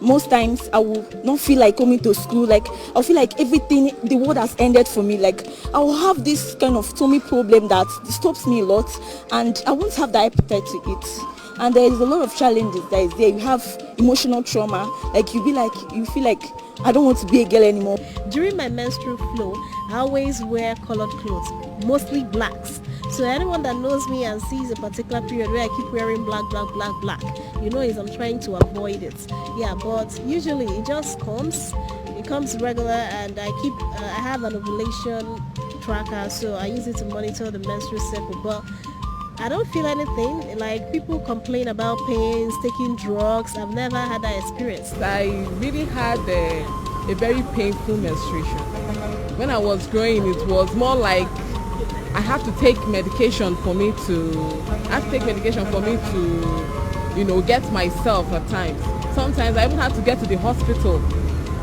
most times I will not feel like coming to school. Like I feel like everything, the world has ended for me. Like I will have this kind of tummy problem that disturbs me a lot, and I won't have the appetite to eat. And there is a lot of challenges that is there. You have emotional trauma. Like you feel like I don't want to be a girl anymore. During my menstrual flow, I always wear colored clothes, mostly blacks. So anyone that knows me and sees a particular period where I keep wearing black, you know, is I'm trying to avoid it. Yeah, but usually it just comes. It comes regular, and I have an ovulation tracker, so I use it to monitor the menstrual cycle. But I don't feel anything. Like people complain about pains, taking drugs. I've never had that experience. I really had a very painful menstruation. When I was growing, it was more like I have to take medication for me to, you know, get myself at times. Sometimes I even had to get to the hospital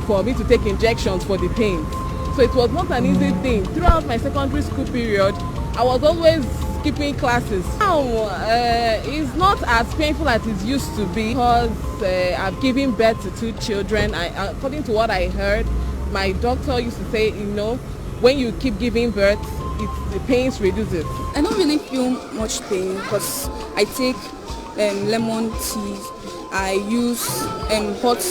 for me to take injections for the pain. So it was not an easy thing. Throughout my secondary school period, I was always skipping classes. Now, it's not as painful as it used to be because I've given birth to 2 children. According to what I heard, my doctor used to say, you know, when you keep giving birth, the pains reduces. I don't really feel much pain because I take lemon tea. I use hot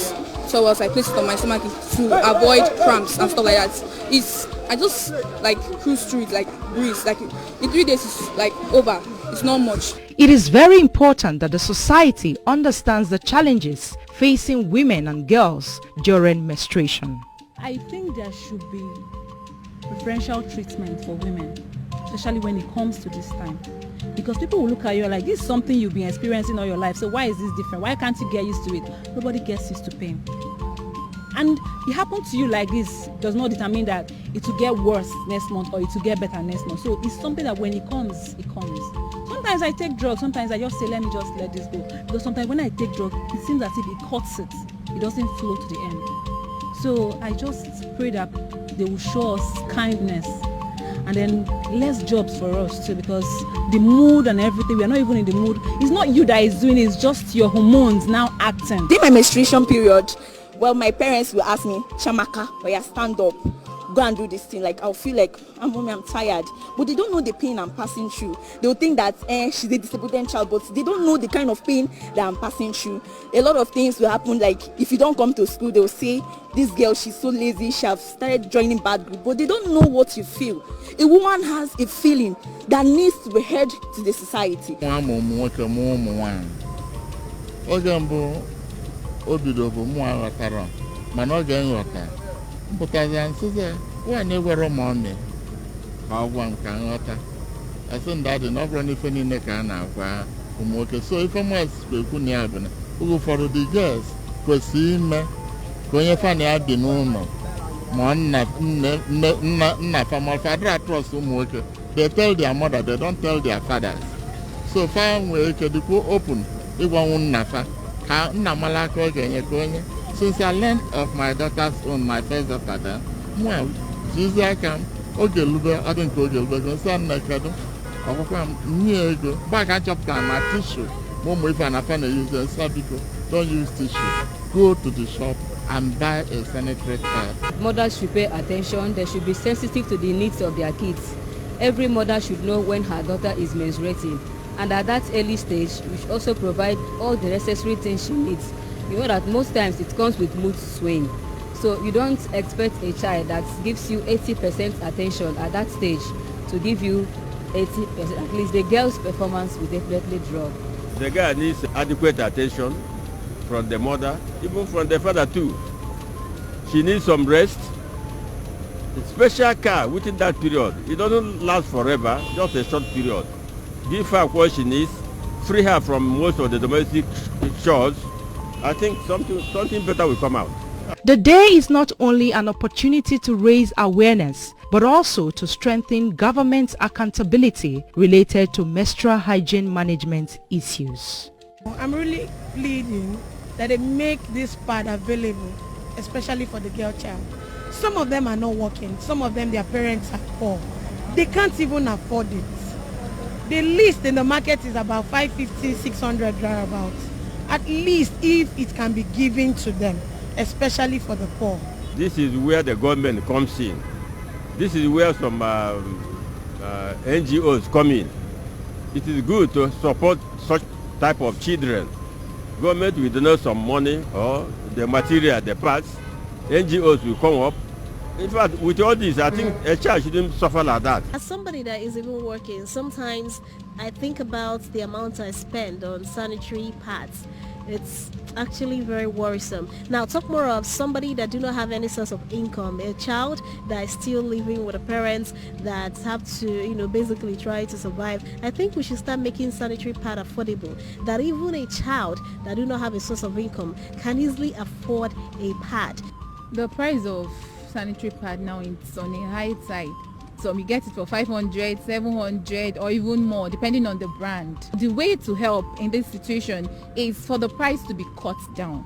towels. I place it on my stomach to avoid cramps and stuff like that. I just like cruise through it, like breeze. Like in 3 days, it's like over. It's not much. It is very important that the society understands the challenges facing women and girls during menstruation. I think there should be preferential treatment for women, especially when it comes to this time. Because people will look at you like, this is something you've been experiencing all your life, so why is this different? Why can't you get used to it? Nobody gets used to pain. And it happened to you like this does not determine that it will get worse next month or it will get better next month. So it's something that when it comes, it comes. Sometimes I take drugs, sometimes I just say, let me just let this go. Because sometimes when I take drugs, it seems as if it cuts it. It doesn't flow to the end. So I just pray that they will show us kindness and then less jobs for us too, because the mood and everything, we are not even in the mood. It's not you that is doing it, it's just your hormones now acting. During my menstruation period, well, my parents will ask me, Chamaka, or stand up, go and do this thing. Like I'll feel like, mommy, I'm tired. But they don't know the pain I'm passing through. They'll think that she's a disabled child, but they don't know the kind of pain that I'm passing through. A lot of things will happen, like if you don't come to school, they'll say, this girl, she's so lazy, she has started joining bad group. But they don't know what you feel. A woman has a feeling that needs to be heard to the society. Obido bụ mụ aghọtara mana ọ ga-enghọta mpụtazi nsịze nwaanyị gwara ụmụọmị ka ọ gwa m ka nghọta asị ndadị na ọ bụrụ n'ife niile ka a na-agwa ụmụ nwoke so ife mụasịkwa ekwu na ya bụ na oge ụfọdụ the girls kwesịrị ime ka onye fana ya bi n'ụlọ ma nna famọfa adịra trust ụmụ nwoke. They tell their mother, they don't tell their fathers. So fa nwere ike dịkwa open ịgwanwu nna fa. Since I learned of my daughter's own, my first daughter, well, she's like I think back I chopped my tissue. If don't use tissue. Go to the shop and buy a sanitary pad. Mothers should pay attention. They should be sensitive to the needs of their kids. Every mother should know when her daughter is menstruating. And at that early stage, we should also provide all the necessary things she needs. You know that most times it comes with mood swing. So you don't expect a child that gives you 80% attention at that stage to give you 80%. At least the girl's performance will definitely drop. The girl needs adequate attention from the mother, even from the father too. She needs some rest. Special care within that period. It doesn't last forever, just a short period. Give her what she needs, free her from most of the domestic chores. I think something better will come out. The day is not only an opportunity to raise awareness, but also to strengthen government accountability related to menstrual hygiene management issues. I'm really pleading that they make this pad available, especially for the girl child. Some of them are not working. Some of them, their parents are poor. They can't even afford it. The least in the market is about 550, 600 thereabouts. at least if it can be given to them, especially for the poor. This is where the government comes in. This is where some NGOs come in. It is good to support such type of children. Government will donate some money or the material, the parts. NGOs will come up. In fact, with all this, I think a child shouldn't suffer like that. As somebody that is even working, sometimes I think about the amount I spend on sanitary pads. It's actually very worrisome. Now, talk more of somebody that do not have any source of income, a child that is still living with the parents that have to, basically try to survive. I think we should start making sanitary pad affordable, that even a child that do not have a source of income can easily afford a pad. The price of sanitary pad now is on a high side. So you get it for 500, 700 or even more depending on the brand. The way to help in this situation is for the price to be cut down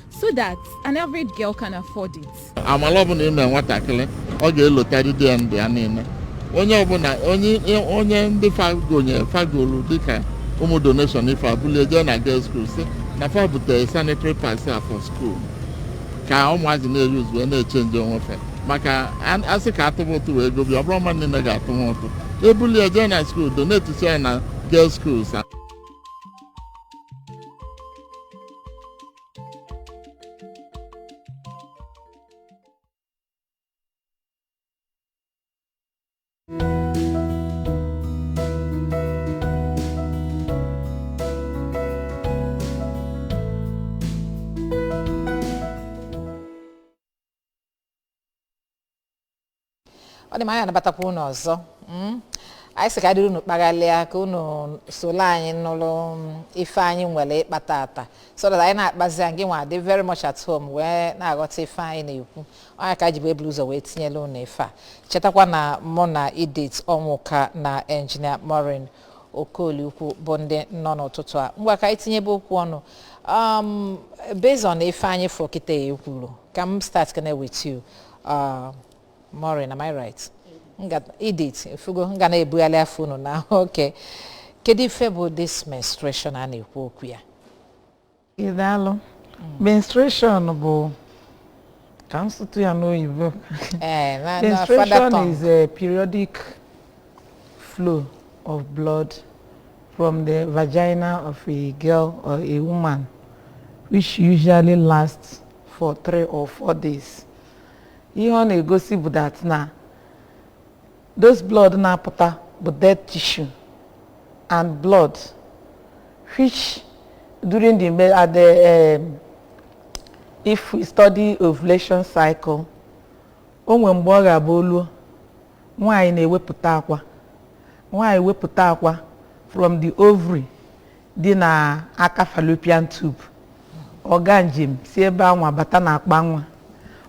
so that an average girl can afford it. I'm loving him and what I kill it. Okay, look at it and the anine. Onye ndị fagolu dịka ụmụ donation if I believe na girls school say na fa bute sanitary pads for school. Ka ụmụazị na-use wee na-echange onwe fe. Maka asị ka atụmụtụ wee gobi ọ bụrụ ma nne ga-atụmụtụ ebuli eje na school donate to na girls schools. Ọ dị manya nabatakwa unu ọzọ. Anyị sị ka adịrị unu kpaghalịa ka unu solo anyị n'ụlọ ife anyị nwere ịkpata ata so that anyị na-akpazi gị nwa dị very much at home wee na-aghọta ife anyị na-ekwu. Onye ka ji bụ ebulu ụzọ wee tinyela unu ife a. Chetakwa na mụ na Edith Onwuka na Engineer Maureen Okoliukwu bụ ndị nọ n'ụtụtụ a. Ngwa ka anyị tinyebe okwu ọnụ. Based on ife anyị fọ kịta ekwuru, ka m start kana with you. Maureen, am I right? Edith, fugo ngana ebughalị afọ unu na okay. Kedu ife bụ this menstruation a na-ekwu okwu ya? Idalụ. Menstruation bụ ka m sụtụ ya n'oyibo. Menstruation is a periodic flow of blood from the vagina of a girl or a woman, which usually lasts for 3 or 4 days. Ihe ọ na-egosi bụ that na those blood na-apụta bụ dead tissue and blood which during if we study ovulation cycle o nwere mgbe ọ ga-abụ oluo nwaanyị na-ewepụta akwa. Nwaanyị wepụta akwa from the ovary dị na aka fallopian tube ọ gaa njem si ebe anwa bata na akpa nwa.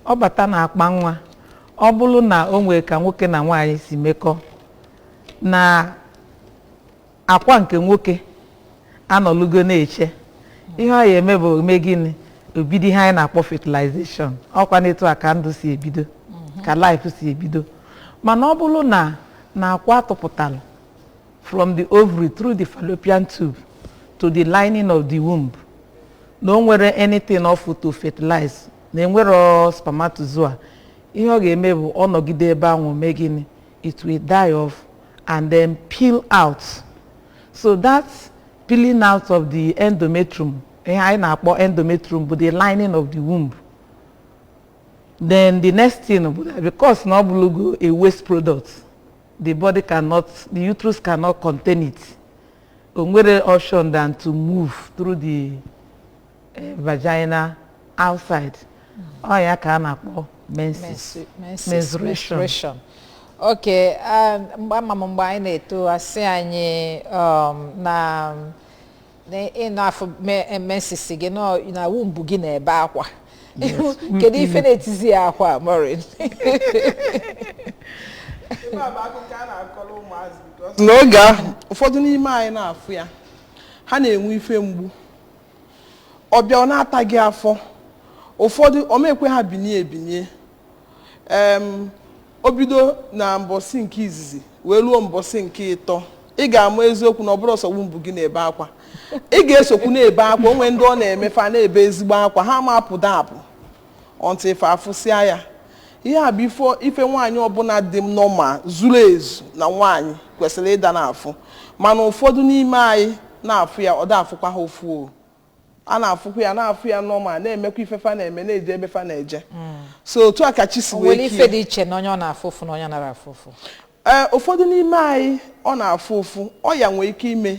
Ọ bata na akpa nwa ọ bụrụ na o nwere ka nwoke na nwaanyị si mekọ na akwa nke nwoke anọlugo na-eche ihe ọ ya eme bụ eme gịnị obido ihe anyị na-akpọ fertilization. Ọkwa n'etu a ka ndụ si ebido ka life si ebido. Mana ọ bụrụ na akwa atụpụtara from the ovary through the fallopian tube to the lining of the womb na o nwere anything of to fertilize na enwero spermatozoa, ihe ọ ga-eme bụ ọ nọgide ebe ahụ mee gịnị it will die off and then peel out. So that's peeling out of the endometrium. Ihe anyị na-akpọ endometrium bụ the lining of the womb. Then the next thing bụ that because na ọ bụlụgo a waste product, the uterus cannot contain it. O nwere option than to move through the vagina outside. Oh ya ka a na-akpọ menstruation. Okay, mgbe anyị na-eto asị anyị na afọ mesisi gị na wumbu gị na-ebe akwa. Kedu ife na-etizi ya akwa, Maureen? N'oge ahụ ụfọdụ n'ime anyị na-afụ ya ha na-enwe ife mgbu ọbịa ọ na-ataghị afọ ụfọdụ omekwe ha binye o bido na mbọsị nke izizi wee ruo mbọsị nke ịtọ ị ga-ama eziokwu na ọ bụrụ ọsọ wumbu gị na-ebe akwa ị ga-esokwu na-ebe akwa onwe ndị ọ na-emefa na-ebe ezigbo akwa ha ma apụda apụ ọntị ife afụsịa ya ihe a bụ ife nwaanyị ọbụla dị m nọma zuru ezu na nwaanyị kwesịrị ịda n'afụ mana ụfọdụ n'ime anyị na-afụ ya ọ da afụkwa ha ofu a na-afụkwa ya na-afụ ya nọma na-emekwa ifefa na-eme na-eje ebe fa na-eje so otu a ka chi si wee ife dị iche na onye ọ na-afụ ụfụ na onye nara afụ ụfụ ụfọdụ n'ime anyị ọ na-afụ ụfụ ọya nwere ike ime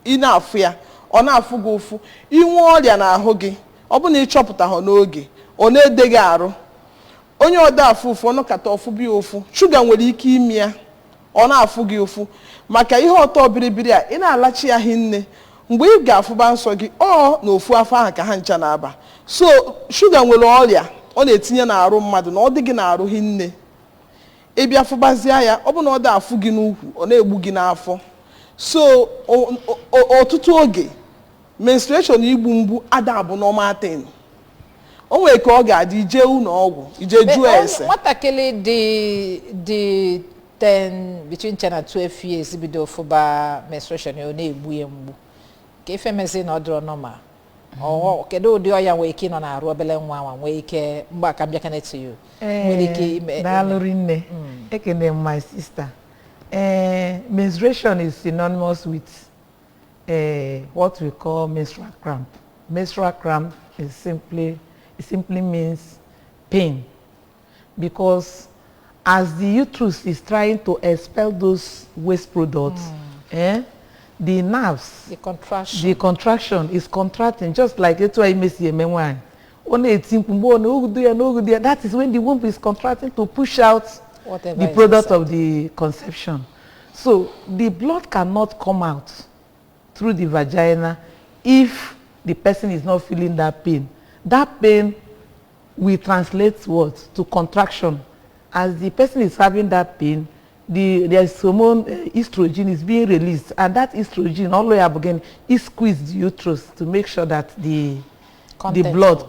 ị na-afụ ya ọ na-afụ gị ụfụ inwe ọrịa n'ahụ gị ọ bụ na ịchọpụta ha n'oge ọ na-ede gị arụ onye ọda afụ ụfụ ọnụkata ọfụ bi ụfụ shuga nwere ike ime ya ọ na-afụ gị ụfụ maka ihe ọtọ biribiri a ị na-alachi ya hinne mgbe ị ga-afụba nsọ gị ọ na ofu afọ ahụ ka ha ncha na-aba so shuga nwere ọrịa ọ na-etinye n'arụ mmadụ na ọ dị gị n'arụ hinne ịbịa fụbazie ya ọ bụ na ọ da afụ gị n'ukwu ọ na-egbu gị n'afọ so ọtụtụ oge menstruation igbu mgbu ada abụ normal thing o nwere ka ọ ga-adị ije ụlọ ọgwụ ije jụọ ese nwatakịrị dị 10 between 10 and 12 years bido fụba menstruation ọ na-egbu ya mgbu ka ife mezi na ọ dịrọ normal kedu ụdị ọya nwere ike ịnọ na-arụ obele nwa nwa nwee ike mgbe aka mbịa to you nwere ike ime daalụrị nne ekene my sister menstruation is synonymous with what we call menstrual cramp. Menstrual cramp is simply means pain, because as the uterus is trying to expel those waste products, the nerves, the contraction is contracting, just like it's why you may see a memoir. That is when the womb is contracting to push out the product of the conception. So the blood cannot come out through the vagina if the person is not feeling that pain. That pain will translate what? To contraction. As the person is having that pain, there's hormone estrogen is being released, and that estrogen all the way up again is squeezed the uterus to make sure that the blood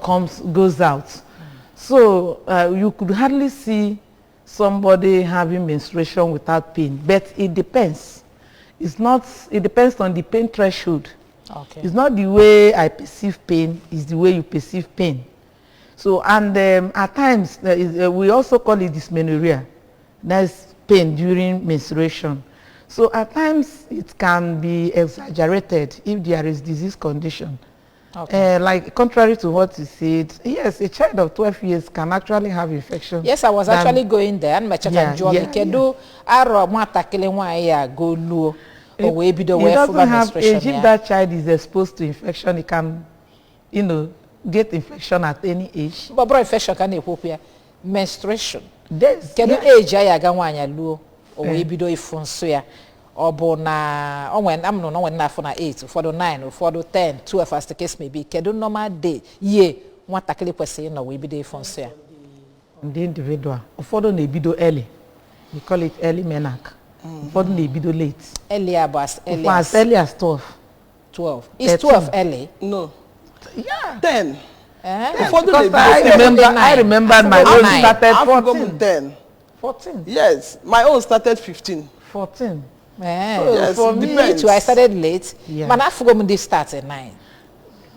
goes out. So you could hardly see somebody having menstruation without pain, but it depends. It depends on the pain threshold. Okay. It's not the way I perceive pain, it's the way you perceive pain. So, and at times, we also call it dysmenorrhea. That's pain during menstruation. So at times, it can be exaggerated if there is disease condition. Okay. Like contrary to what you said, yes, a child of 12 years can actually have infection. Yes, I was actually going there and my child It doesn't have age. If that child is exposed to infection, it can, get infection at any age. But bro, infection can be menstruation. Can you age I ga nwanya luo o we bido ifunso ya obo na onwen am no when na for na 8 for the 9 for the 10 12 as the case may be kedu normal day ye nwatakịrị kwesịrị no we bido ifunso ya the individual ụfọdụ na ebido early, we call it early menarche. Ụfọdụ na ebido late, early as early as 12. Is 12 early? No. Yeah. 10. I remember my own started 14. 10. 14. Yes, my own started 15. 14. Yes, for me too, I started late. Yeah. But I forgot this starts at 9.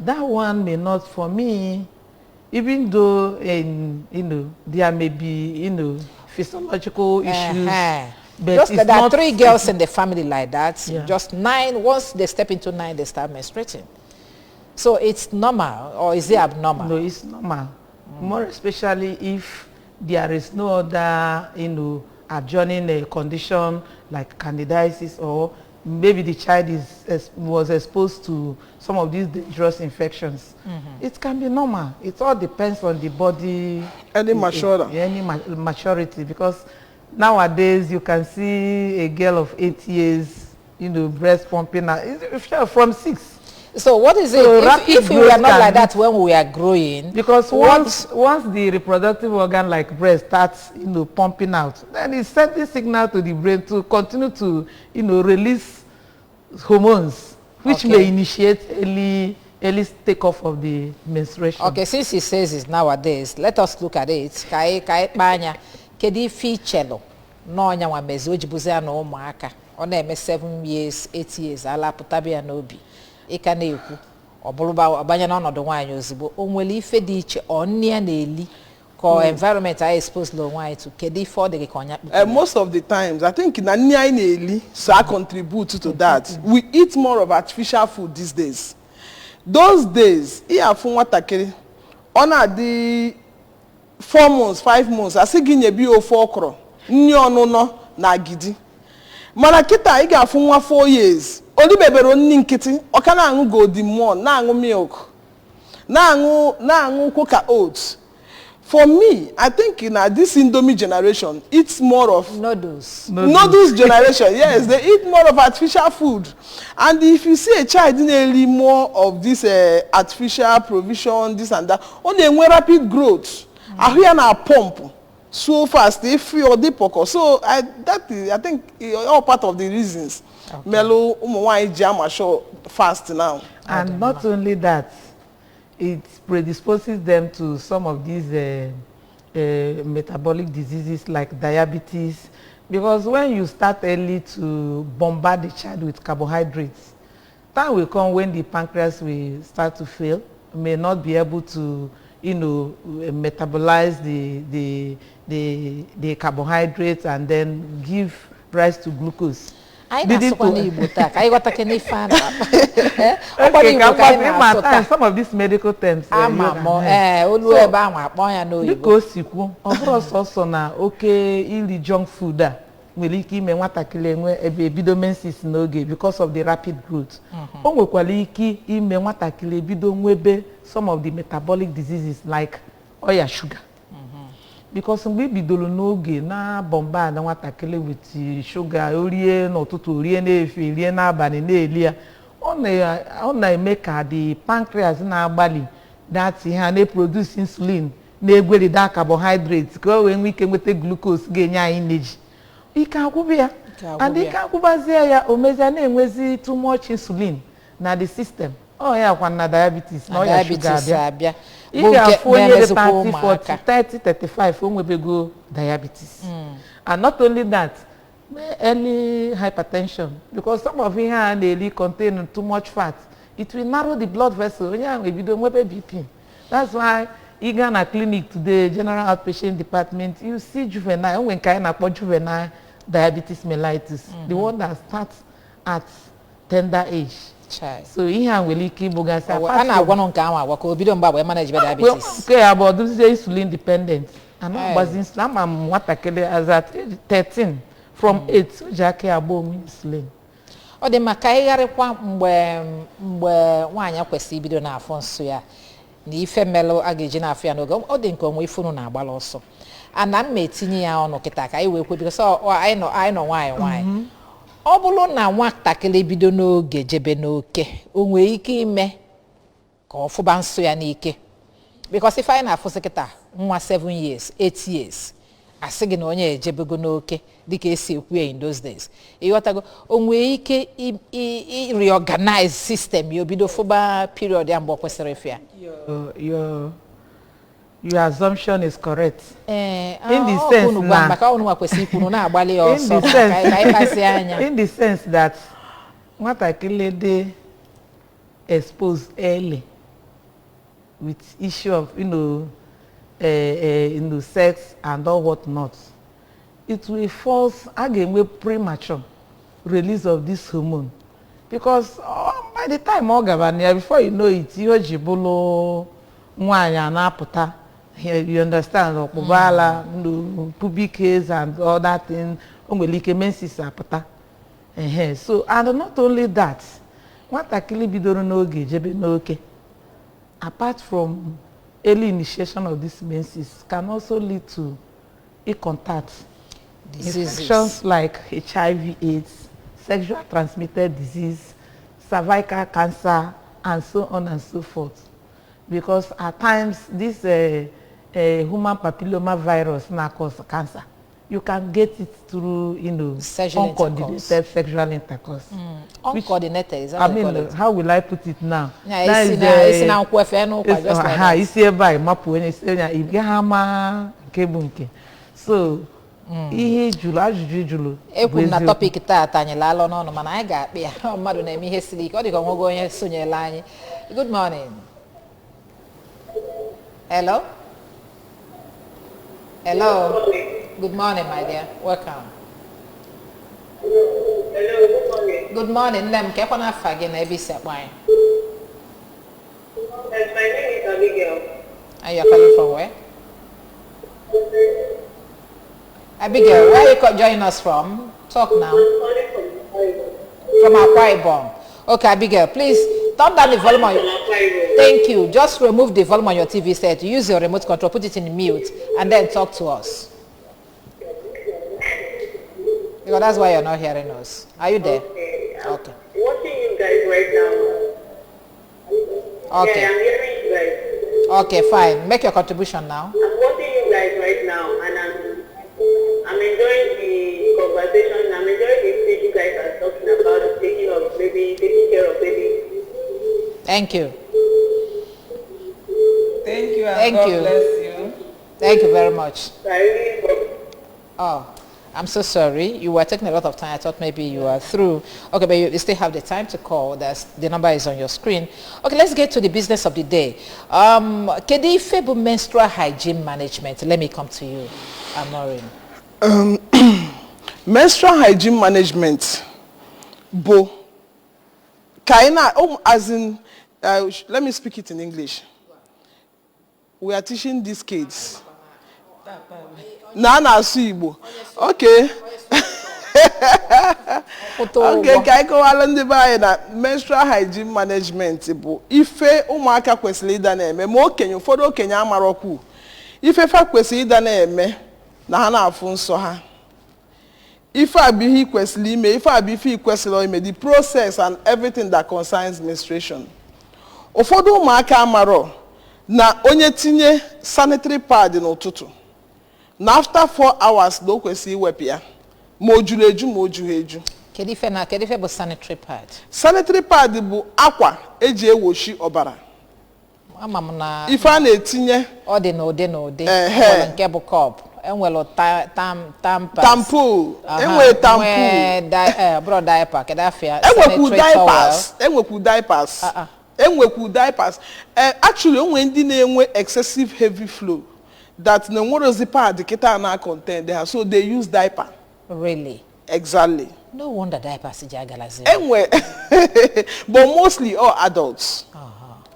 That one may not for me, even though there may be physiological issues. But just there are 3 girls in the family like that. Yeah. Just 9. Once they step into 9, they start menstruating. So it's normal, or is it abnormal? No, it's normal. More especially if there is no other, adjoining condition like candidiasis, or maybe the child was exposed to some of these dangerous infections. It can be normal. It all depends on the body. Any maturity, because nowadays you can see a girl of 8 years, breast pumping from 6. So what is it if we were not like that when we are growing? Because once the reproductive organ like breast starts pumping out, then it's sending signal to the brain to continue to release hormones, which may initiate early takeoff of the menstruation. Okay, since he says it's nowadays, let us look at it. Kedi feature no nya wa mezi ojibuze na ụmụaka ọ na-eme 7 years 8 years ala pụtabịa n'obi ịka na-ekwu ọ bụrụba ọbanye n'ọnọdụ nwaanyị ozugbo o nwere ife dị iche ọ nne ya na-eli ka environment I expose lo nwaanyị to kedu ife ọ dị ka ọnya most of the times I think na nne anyị na-eli so I contribute to that. We eat more of artificial food these days. Those days ihe afụ nwatakịrị ọ na-adị 4 months 5 months asị gị nyebi ofe okro nni ọnụnọ na agidi mana kịta ị ga-afụ nwa 4 years olibebere nni nkịtị ọ ka na-aṅụ golden morn na-aṅụ milk na-aṅụ coca oats. For me, I think in this Indomie generation, it's more of noodles generation. Yes, they eat more of artificial food. And if you see a child in early more of this artificial provision, this and that, only when rapid growth, I hear now pump so fast, they feel the poker. So I think all part of the reasons. Melo jam fast now. And not only that, it predisposes them to some of these metabolic diseases like diabetes, because when you start early to bombard the child with carbohydrates, time will come when the pancreas will start to fail, may not be able to metabolize the carbohydrates and then give rise to glucose. Okay, some of these medical terms. Because also na ili junk food nwere ike ime nwatakịrị enwe ebido menses n'oge because of the rapid growth. O nwekwara ike ime nwatakịrị ebido nwebe some of the metabolic diseases like oya sugar. Because mgbe bidoro n'oge na bombard na nwatakịrị with sugar orie n'ụtụtụ orie n'efe rie n'abalị na-eli ya ọ na-eme ka the pancreas na-agbalị that ha na-produce insulin na-egweri that carbohydrates ka o wee nwee ike nweta glucose ga-enye anyị energy. Ike agwụba ya and ike agwụbazie ya o mezie na-enwezi too much insulin na the system. Oh ya kwa na diabetes na ya sugar abịa. Ị ga-afụ onye dị 30, 40, 30, 35 o nwebego diabetes. And not only that, early hypertension, because some of ihe a na-eri contain too much fat, it will narrow the blood vessel. Onye ahụ ebido nwebe BP. That's why ị gaa na clinic today, general outpatient department, you see juvenile, onwe nke anyị na-akpọ juvenile diabetes mellitus, the one that starts at tender age. So ihe a nwere ike ịbụgasị a na-agwa nke ahụ agwa ka obido mgbe manage diabetes. Nke ya bụ ọdụzie insulin dependent. And agbazi insulin ama m nwatakịrị as at age 13 from 8 o ji aka ya agba insulin. Ọ dị maka ịgharịkwa mgbe nwaanyị kwesịrị ibido n'afọ nsọ ya na ife melụ a ga-eji n'afọ ya n'oge ọ dị nke onwe ifunu na-agbala ọsọ. Ana m etinye ya ọnụ kịta ka anyị wee kwe because anyị nọ nwaanyị. Ọ bụrụ na nwatakịrị bido n'oge jebe n'oke o nwere ike ime ka ọ fụba nsọ ya n'ike because if anyị na-afụsị kịta nwa 7 years 8 years asị gị na onye ejebego n'oke dịka esi ekwu ya in those days ịghọtago o nwere ike reorganize system ya obido fụba period ya mgbe ọ kwesịrị ịfụ ya. Your assumption is correct. In the sense that nwatakịrị dị exposed early with issue of sex and all what not, it will force a premature release of this hormone because by the time before you know it ihe ji bụrụ nwaanyị na-apụta. You understand? Okubala, pubic hairs and all that thing. Menses apata. So and not only that, nwatakịrị bidoro n'oge jebe n'oke. Apart from early initiation of this menses, can also lead to contact infections like HIV/AIDS, sexual transmitted disease, cervical cancer, and so on and so forth. Because at times this human papilloma virus now cause cancer. You can get it through, uncoordinated sexual intercourse. Uncoordinated, is that what you call it? How will I put it now? Yeah, So ihe jụrụ ajụjụ jụrụ ekwu na topic taata anyị laalụ n'ọnụ mana anyị ga-akpị ya mmadụ na-eme ihe siri ike ọ dị ka onwego onye sonyela anyị. Good morning. Hello. Hello. Good morning, my dear. Welcome. Hello, good morning. Good morning, Nem. Ke kwa na afa gị na ebe isi akpọ anyị? Yes, my name is Abigail. And you are calling from where? Abigail, where are you joining us from? Talk now. I'm calling from Akwa Ibom. Okay, Abigail, please turn down the volume on your... Thank you. Just remove the volume on your TV set. Use your remote control, put it in mute, and then talk to us. Because that's why you're not hearing us. Are you there? Okay. Okay. I'm watching you guys right now. Okay. Yeah, I'm hearing you guys. Okay, fine. Make your contribution now. I'm watching you guys right now, and I'm enjoying the conversation. I'm enjoying the things you guys are talking about, taking care of baby. Thank you. Thank you, and Thank God you. bless you. Thank you very much. Sorry. Oh, I'm so sorry. You were taking a lot of time. I thought maybe you were through. Okay, but you still have the time to call. The number is on your screen. Okay, let's get to the business of the day. Kedu ife bụ menstrual hygiene management? Let me come to you, Maureen. Menstrual hygiene management, bo, as in, let me speak it in English. We are teaching these kids. Nana Igbo. Okay. Okay, ka iko wala ndị bae na menstrual hygiene management bụ ife ụmụaka kwesịrị ịda na-eme ma okenye ụfọdụ okenye amarọkwu ife fa kwesịrị ịda na-eme na ha na-afụ nsọ ha ife abịghị kwesịrị ime ife abịghị kwesịrị ime the process and everything that concerns menstruation. Ụfọdụ ụmụaka amarọ na onye tinye sanitary pad n'ụtụtụ na after 4 hours na o kwesịrị iwepụ ya ma o juru eju ma o jughị eju. Kedu ife bụ sanitary pad? Sanitary pad bụ akwa eji ewochi ọbara. Ama m na ife a na-etinye ọ dị n'ụdị nwere nke bụ cup enwere tampoo enwere tampoo bro diaper kedu afia enwekwu diapers actually onwe ndị na-enwe excessive heavy flow that na nwere pad kita na contain there so they use diaper. Really? Exactly. No wonder diapers jagalazi. But mostly all adults.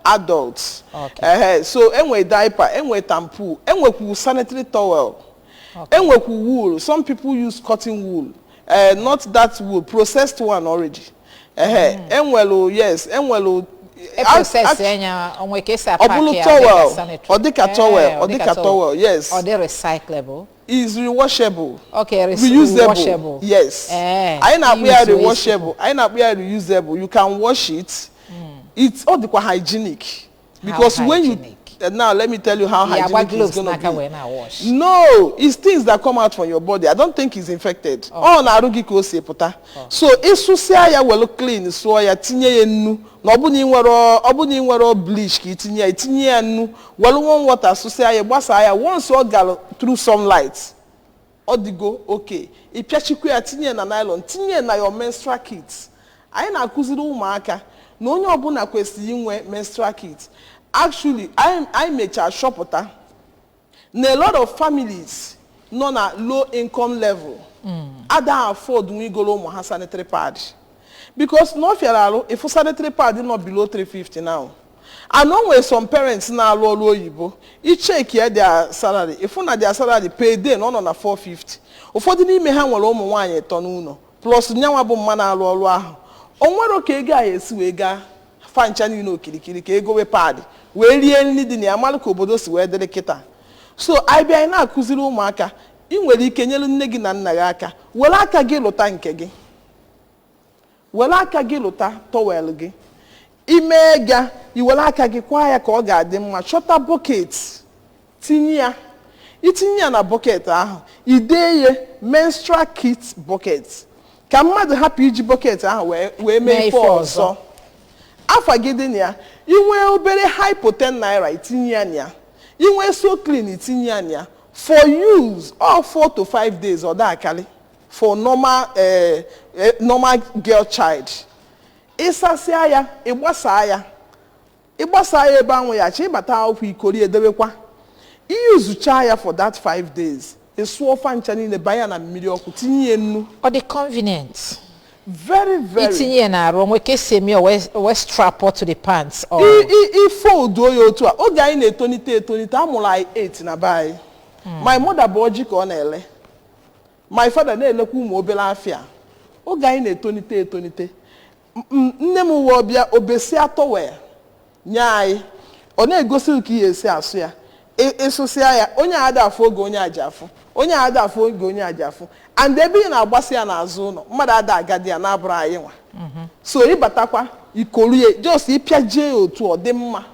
Adults. Okay. So enwe diaper, enwe tampoo, enwe sanitary towel, enwe wool. Some people use cotton wool. Not that wool, processed one already. Enwe yes, enwe process enya onwe ke sa pack ya sanitary. Odika towel, yes. Or they recyclable. Is rewashable. Okay, reusable. Yes. I na be rewashable. I na be reusable. You can wash it. It's all the hygienic. Because when you now let me tell you how hygienic it's going to be. No, it's things that come out from your body. I don't think it's infected. Oh, na arugi ko se puta. So isu se ya well clean so ya tinye ye nu. Na obuni nwere bleach ki tinye ya nu. Well warm water so se ya gbasa ya once o gal through sunlight. Odigo okay. Ipiachiku ya tinye na nylon, tinye na your menstrual kit. Anyị na-akụziri ụmụaka na onye ọbụla kwesịrị inwe menstrual kit. Actually, I mecha shopụta na a lot of families nọ na low income level ada afford nwigolo ụmụ ha sanitary pad because no fiara arụ if sanitary pad not below 350 now. And always some parents na alụ ọrụ oyibo I check here their salary if na their salary pay day no na 450 ụfọdụ n'ime ha nwere ụmụ nwaanyị tọ n'ụlọ plus nyanwa bụ mma na alụ ọrụ ahụ onwero ka ego a esi wee gaa fancha niile okirikiri ka ego we pad wee rie nri dị na amalụ ka obodo si wee dịrị kịta so I bịa na-akụziri ụmụaka ị nwere ike nyere nne gị na nna gị aka were aka gị lụta nke gị were aka gị lụta towel gị ime ga iwere aka gị kwa ya ka ọ ga-adị mma chọta bucket tinye ya itinye ya na bucket ahụ idee ya menstrual kit bucket ka mmadụ hapụ iji bucket ahụ wee mee ife ọzọ afa gị dị na ya inwe obere hypo 10 naira itinye ya na ya inwe so clean itinye ya na ya For use, all 4 to 5 days or that Kali, for normal normal girl child. Isasiaya, Iwasaya. Ibasaya banwe ya chi bata okwu ikori edebekwa. Use chaya for that 5 days. Esuo fa nchani ne baya na mmiri oku tinye nnu. Or the convenience. Very, very. Itinye na ro nwe kese mi o strap to the pants or fold oyo to oge anyị na-etonite amụrụ anyị 8 na bai. My mother bụ ọjị ka ọ na-ele. My father na-elekwa ụmụ obere afịa. Oge anyị na-etonite. Nne m uwe ọbịa obesi atọ wee nye anyị. Ọ na-egosi ka ihe esi asụ ya. Ịsụsịa ya, onye ada afọ oge onye aja afọ. Onye ada afọ oge onye aja afọ. And ebe ị na-agbasi ya n'azụ ụlọ, mmadụ ada agadi ya na-abụrụ anyị nwa. So ịbatakwa ikorie just ịpịa jee otu ọ dị mma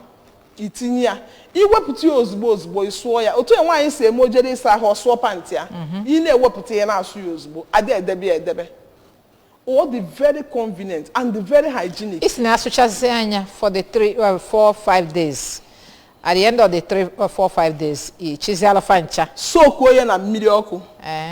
itinye ya. Iwepụta ya ozugbo ịsụọ ya. Otu nwaanyị si eme ojere ịsa ahụ ọsụọ pantị ya. Ị na-ewepụta ya na-asụ ya ozugbo. Adị edebe. All the very convenient and the very hygienic. Isi na-asụchasị anya for the 4-5 days. At the end of the 3-4-5 days, ichizi alafa ncha. Soak ya na mmiri ọkụ.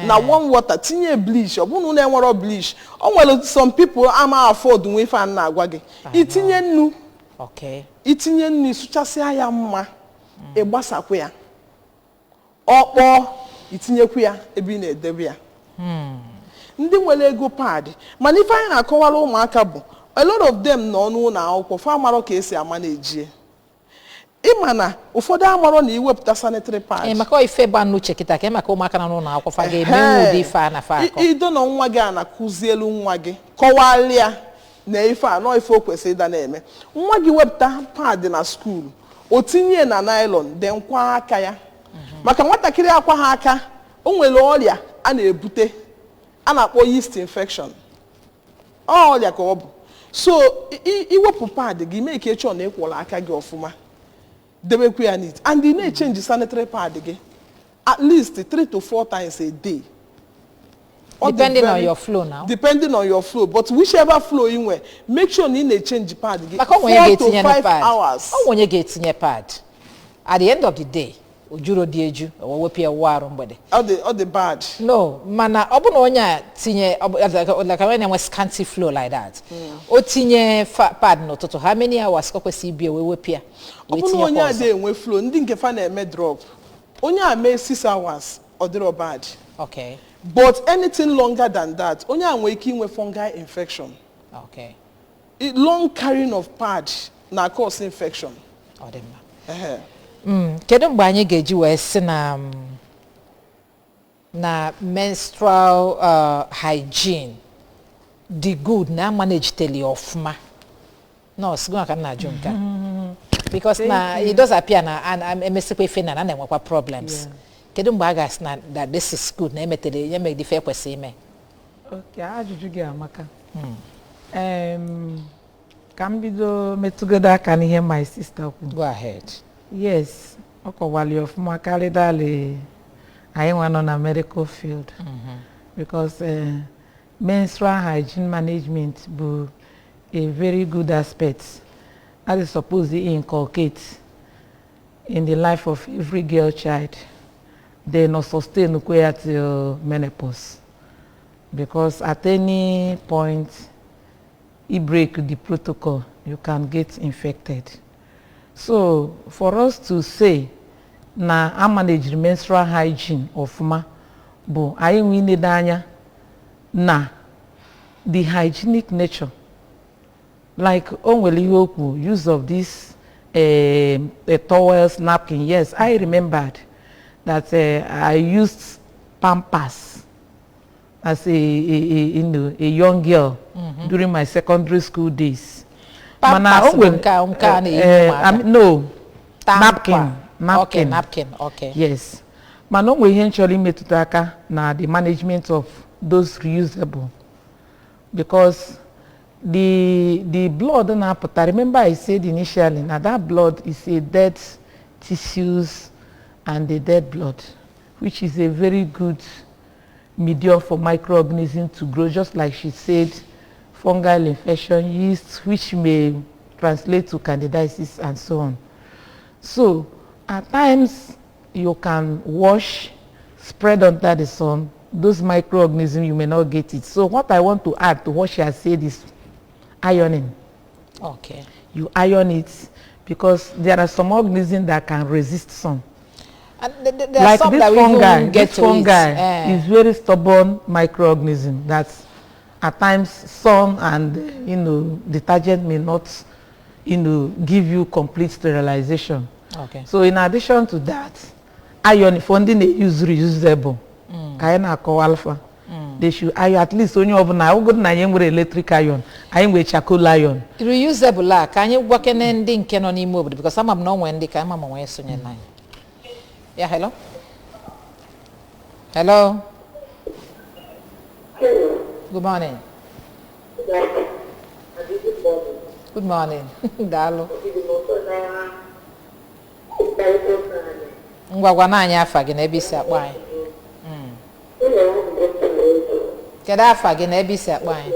Na warm water, tinye bleach. Ọ bụrụ na enwero bleach. O nwere some people ama afford nwe fan na agwa gị. Itinye nnu. Okay. Itinye nnu ịsụchasịa ya mma. Ịgbasakwa ya. Ọkpọ itinyekwa ya ebe ị na-edebe ya. Ndị nwere ego pad. Mana ife anyị na-akọwara ụmụaka bụ a lot of them nọ n'ụlọ akwụkwọ fa amarọ ka esi ama na-eji. Imana ụfọdụ amarọ na iwepụta sanitary pad. Maka ife ba n'uche kịta ka maka ụmụaka na n'ụlọ akwụkwọ fa ga-eme ụdị ife a na fa akọ. Ido na nwa gị a na-akụzi elu nwa gị kọwalịa na ife a nọ ife o kwesịrị ịda na-eme. Nwa gị wepụta pad na skuul o tinye na nylon dị nkwa aka ya. Maka nwatakịrị akwa ha aka o nwere ọrịa a na-ebute a na-akpọ yeast infection. Ọrịa ka ọ bụ. So iwepụ pad gị mee ka echọ na ịkwọrọ aka gị ọfụma. Debekwa ya neat. And you need change the sanitary pad again. At least 3 to 4 times a day. Depending on your flow now. Depending on your flow. But whichever flow you wear, make sure you need change the pad again. 4 to 5 hours. When you get in your pad, at the end of the day, ojuro dieju or wepia waru mbede. All the bad. No, mana obuno onya tinye like when I was scanty flow like that. O tinye pad no toto. How many hours ko kwesi bia we wepia? Obuno onya dey we flow. Ndi nke fa na eme drop. Onya ame 6 hours or the bad. Okay. But anything longer than that, onya anwe ike inwe fungal infection. Okay. Long carrying of pad na cause infection. Odemma. Kedu mgbe anyị ga-eji wee sị na menstrual hygiene dị good na manage teli ọfụma? Nurse go aka na ajụ nka. Because na it does appear na emesikwa ife na na-enwekwa problems. Kedu mgbe a ga-asị na that this is good na emetere ya mere ife kwesị ime? Okay, ajụjụ gị amaka. Ka m bido metụgodo aka n'ihe my sister kwuru. Go ahead. Yes, ọkọwali ọfụma karịdalị anyị nwa nọ na medical field. Because menstrual hygiene management bụ a very good aspect that is supposed to inculcate in the life of every girl child. They not sustain ya till menopause. Because at any point you break the protocol, you can get infected. So for us to say na I manage menstrual hygiene ọfụma bụ anyị nwe inede anya na the hygienic nature, like o nwere ihe okwu use of this towels, napkin. Yes, I remembered that I used Pampers as a young girl during my secondary school days. Pampers no, napkin. Okay, napkin. Okay. Yes. Mana o nwere ihe nchọrọ imetụta aka na the management of those reusable, because the blood na-apụta, remember I said initially na that blood is a dead tissues and the dead blood, which is a very good medium for microorganisms to grow, just like she said, fungal infection, yeast, which may translate to candidiasis and so on. So at times you can wash, spread under the sun. Those microorganisms, you may not get it. So what I want to add to what she has said is ironing. Okay. You iron it because there are some organisms that can resist sun. And there like are some this that fungi, we get this to fungi it. is very stubborn microorganism that at times sun and detergent may not give you complete sterilization. Okay. So in addition to that, iron funding they use reusable. Kayana call alpha. They should iron at least only over now. Good na with electric iron. I with charcoal iron. Reusable. Can you work in ending can move because some of no when they come on my line. Yeah, hello. Hello. Good morning. Good morning. Dalo. Ngwa na anya afa gị na ebe isi akpọ anyị. Kedu afa gị na ebe isi akpọ anyị?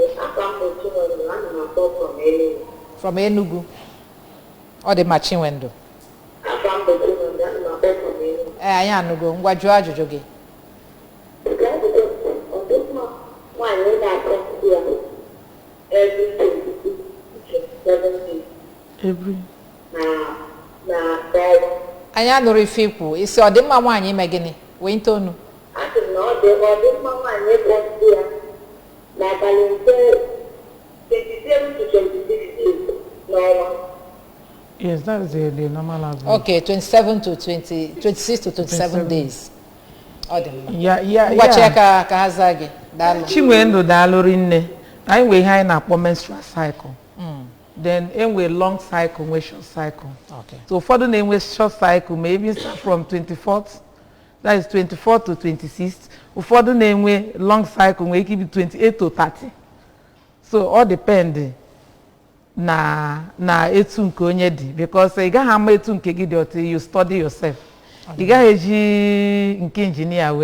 From Enugu. Ọ dị ma Chinwendu. Anyị anụgo ngwa jụọ ajụjụ gị. Anyị anụrụ ife ikwu isi ọ dị mma nwaanyị ime gịnị wee ntonu. Yes, that is the normal average. Okay, 27 to 20, 26 to 27 days. Yeah. Wacheka ka hazagi dalu. Chinwendu dalu rinne. I we high na menstrual cycle. Then we long cycle, we short cycle. Okay. So for the name we short cycle, maybe start from 24th, that is 24th to 26th. For the name we long cycle, we keep it 28 to 30. So all depend na etu nke onye di because you ga ha ma etu nke gị dị otu you study yourself. You ga eji nke engineer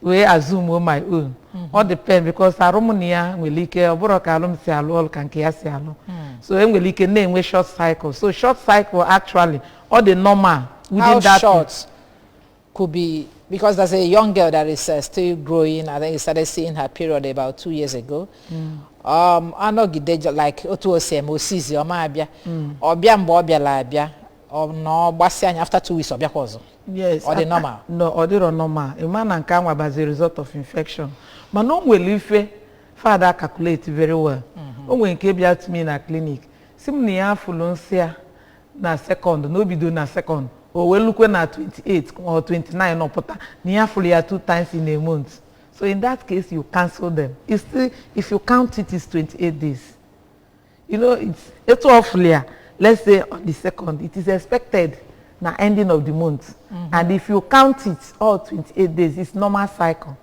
we assume on my own. All depend because arụmụnụ ya nwere ike ọ bụrụ ka alụm si alụ ọlụ ka nke ya si alụ. So enwere ike na-enwe short cycle. So short cycle actually all the normal within how that short could be because there's a young girl that is still growing. I think he started seeing her period about 2 years ago. Anọgide like otu osem osizi ọ ma abịa ọbịa mgbe ọ bịara abịa ọ gbasị anya after 2 weeks ọ bịakwa ọzọ. Yes, or the normal. No, or the normal. A man and can as a result of infection. But no will if father calculate very well. When came to me in a clinic, simply afuluncia na second, no be do na second. Or we look when at 28 or 29 or pota near fully 2 times in a month. So in that case you cancel them. It's still, if you count it's 28 days. You know, it's awfully. Let's say on the second, it is expected na ending of the month. And if you count it all 28 days, it's normal cycle.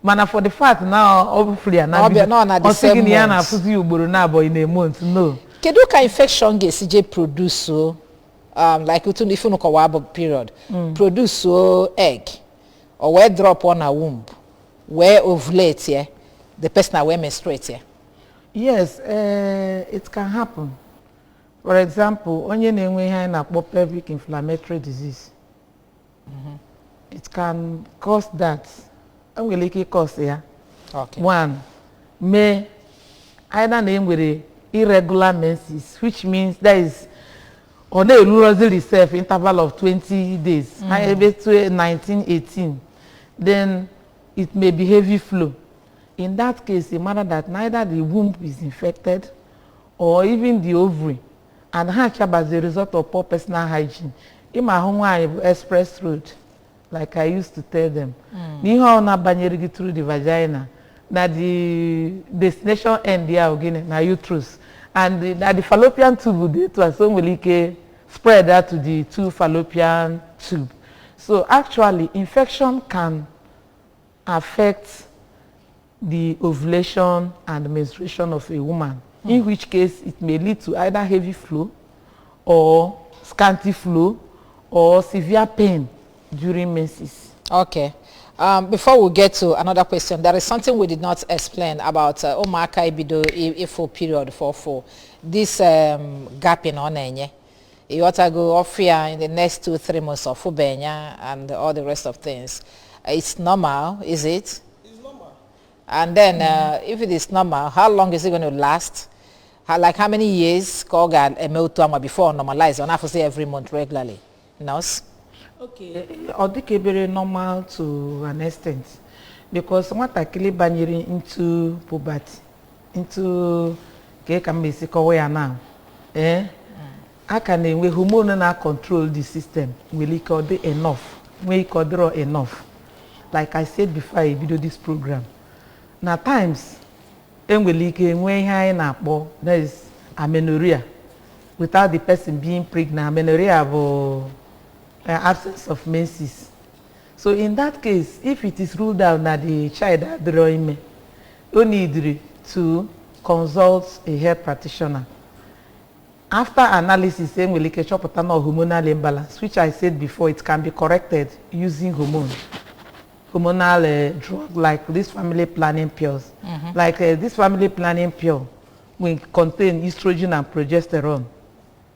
But for the fact now, hopefully, I'm not the same month. In a month, no. Kedu ka infection ge CJ produce so like if you know period produce so egg or where drop on a womb where ovulate here the person where menstruate here. Yes, it can happen. For example, onye na-enwe ihe na pelvic inflammatory disease. It can cause that. I'm going to cause ya. Okay. One, may either name with irregular menses, which means there is on a urological itself interval of 20 days, maybe 19, 18. Then it may be heavy flow. In that case, it matters that neither the womb is infected or even the ovary. And hatch as a result of poor personal hygiene. In my home, I express road, like I used to tell them. Niho na banyerigi through the vagina. Na the destination end there again na uterus. And the fallopian tube it was so spread out to the 2 fallopian tube. So actually, infection can affect the ovulation and menstruation of a woman. In which case it may lead to either heavy flow or scanty flow or severe pain during menses. Okay. Before we get to another question, there is something we did not explain about Omaka Ibido Ifo period 44. This gap in Onenye. you ought to go off here in the next 2-3 months of Ubenya and all the rest of things. It's normal, is it? It's normal. And then if it is normal, how long is it going to last? Like how many years before normalize? On have to say every month regularly. Nurse? Okay, I think it's very normal to an extent because what actually banyere into puberty, into now, I can we hormone na control the system. Will it call enough? Will it call enough? Like I said before, I video this program. Now times, when there is amenorrhea without the person being pregnant, amenorrhea or absence of menses. So in that case, if it is ruled out that the child had drawing, you need to consult a health practitioner. After analysis, then we look at hormonal imbalance, which I said before, it can be corrected using hormonal drug like this family planning pills. Like this family planning pill will contain estrogen and progesterone.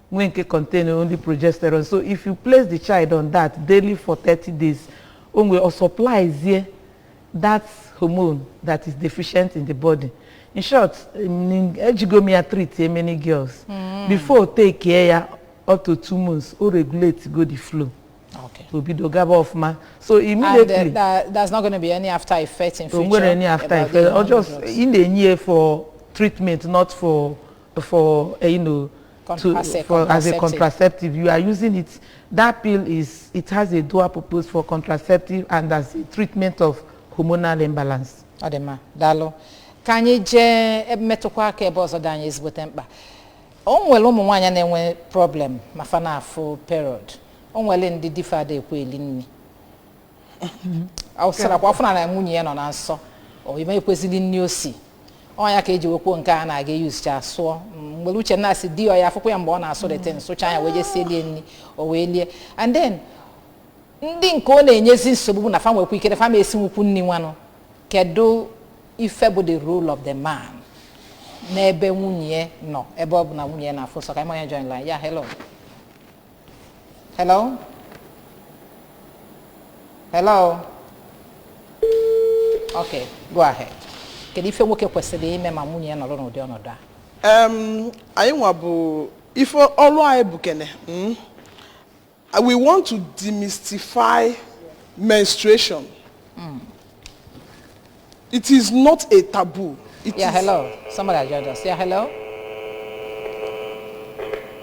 When it contain only progesterone. So if you place the child on that daily for 30 days, when we supply here that hormone that is deficient in the body. In short, Ejigomia treat many girls. Before take care up to 2 months, or regulate go the flow. Okay. To be the gaba of man. So immediately and there's not going to be any after effects in future. Don't any after effects. Or just in the year for treatment, not for you know as a contraceptive. You are using it. That pill has a dual purpose for contraceptive and as a treatment of hormonal imbalance. Adema, dalo. Kanye je metokwa ke bozo danye izbote mkpa. Onwele ụmụ nwanyị na-enwe problem mafana afọ period. Onwele ndị difa de kweli nni. Awusara kwa afọ na nwunye ya nọ na nsọ. O ime ekwezili nni osi. Onya ka eji wekwo nke a na-aga use cha asụọ. Mgbe uche na si di ya afụkwa ya mgbe ọ na-asụ the thing sụcha ya weje selie nni o wee lie. And then ndị nke ọ na-enyezi nsogbu na fa nwekwa ike fa ma esi nwukwu nni nwanụ. Kedu ife bụ the role of the man n'ebe nwunye nọ ebe ọ bụ na nwunye na afọ so ka anyị join line. Yeah, hello. Hello. Hello. Okay, go ahead. Kedu ife nwoke kwesịrị ime ma nwunye nọrọ n'ụdị ọnọdụ a? Anyị nwa bụ ife ọlụ anyị bụ kene. We want to demystify menstruation. It is not a taboo. Yeah, hello. Somebody joined us. Yeah, hello.